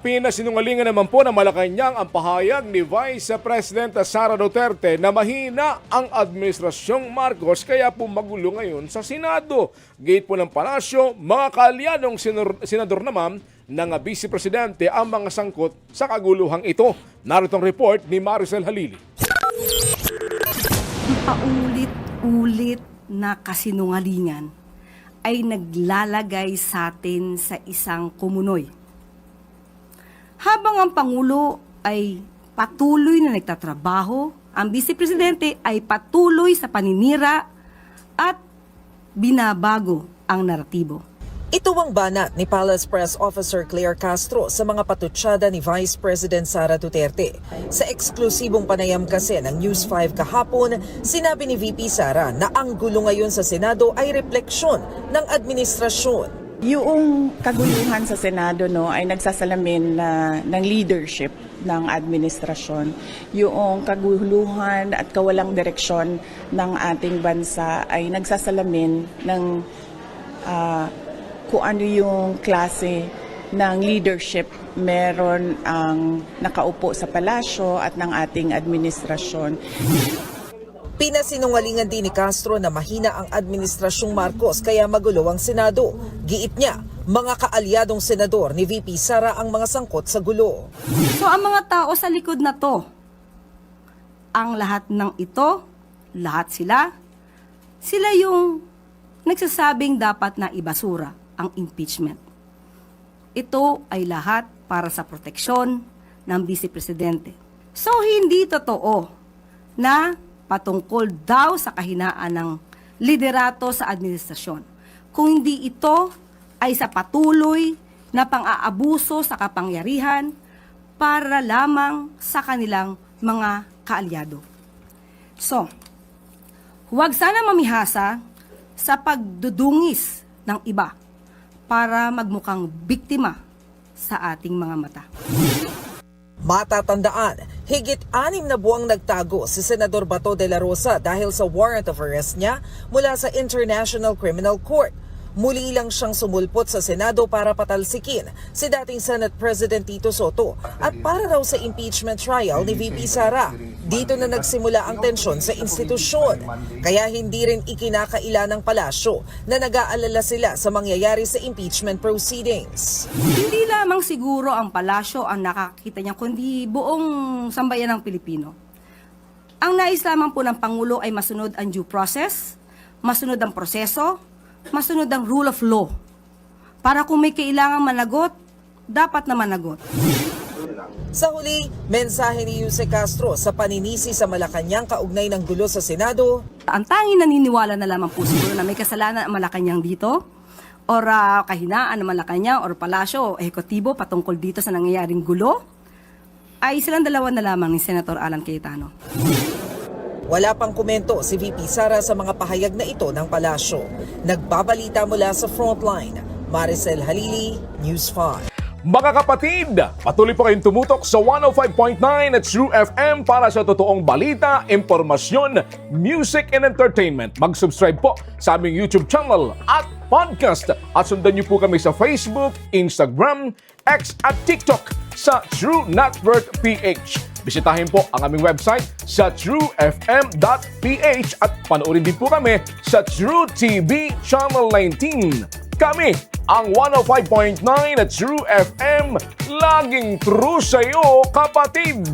Pinasinungalingan naman po ng Malacanang ang pahayag ni Vice President Sara Duterte na mahina ang administrasyong Marcos kaya po magulo ngayon sa Senado. Gate po ng palasyo, mga kaalyadong senador naman ng Vice Presidente ang mga sangkot sa kaguluhang ito. Narito ang report ni Maricel Halili. Paulit-ulit na kasinungalingan ay naglalagay sa atin sa isang kumunoy. Habang ang Pangulo ay patuloy na nagtatrabaho, ang Vice Presidente ay patuloy sa paninira at binabago ang naratibo. Ito ang banat ni Palace Press Officer Claire Castro sa mga patutsada ni Vice President Sara Duterte. Sa eksklusibong panayam kasi ng News 5 kahapon, sinabi ni VP Sara na ang gulo ngayon sa Senado ay refleksyon ng administrasyon. Yung kaguluhan sa Senado ay nagsasalamin ng leadership ng administrasyon. Yung kaguluhan at kawalang direksyon ng ating bansa ay nagsasalamin ng kung ano yung klase ng leadership meron ang nakaupo sa palasyo at ng ating administrasyon. Pinasinungalingan din ni Castro na mahina ang administrasyong Marcos kaya magulo ang Senado. Giit niya, mga kaalyadong senador ni VP Sara ang mga sangkot sa gulo. So ang mga tao sa likod na to, ang lahat ng ito, lahat sila yung nagsasabing dapat na ibasura ang impeachment. Ito ay lahat para sa proteksyon ng Vice Presidente. So hindi totoo na patungkol daw sa kahinaan ng liderato sa administrasyon. Kung hindi ito ay sa patuloy na pang-aabuso sa kapangyarihan para lamang sa kanilang mga kaalyado. So, huwag sana mamihasa sa pagdudungis ng iba para magmukhang biktima sa ating mga mata. Matatandaan, higit 6 na buwang nagtago si Senador Bato de la Rosa dahil sa warrant of arrest niya mula sa International Criminal Court. Muli lang siyang sumulpot sa Senado para patalsikin si dating Senate President Tito Soto at para raw sa impeachment trial ni VP Sara. Dito na nagsimula ang tensyon sa institusyon. Kaya hindi rin ikinakaila ng palasyo na nag-aalala sila sa mangyayari sa impeachment proceedings. Hindi lamang siguro ang palasyo ang nakakita niya, kundi buong sambayan ng Pilipino. Ang nais lamang po ng Pangulo ay masunod ang due process, masunod ang proseso, masunod ang rule of law. Para kung may kailangang managot, dapat na managot. Sa huli, mensahe ni Jose Castro sa paninisi sa Malacanang kaugnay ng gulo sa Senado. Ang tanging naniniwala na lamang po siguro na may kasalanan ang Malacanang dito, or kahinaan ng Malacanang, or palasyo o ehekutibo patungkol dito sa nangyayaring gulo, ay silang dalawa na lamang ni Senator Alan Cayetano. Wala pang komento si VP Sara sa mga pahayag na ito ng palasyo. Nagbabalita mula sa Frontline, Maricel Halili, News 5. Mga kapatid, patuloy po kayong tumutok sa 105.9 at True FM para sa totoong balita, impormasyon, music and entertainment. Mag-subscribe po sa aming YouTube channel at podcast at sundan niyo po kami sa Facebook, Instagram, X at TikTok sa True Network PH. Bisitahin po ang aming website sa truefm.ph at panoorin din po kami sa True TV Channel 19. Kami ang 105.9 at True FM, laging true sa'yo, kapatid!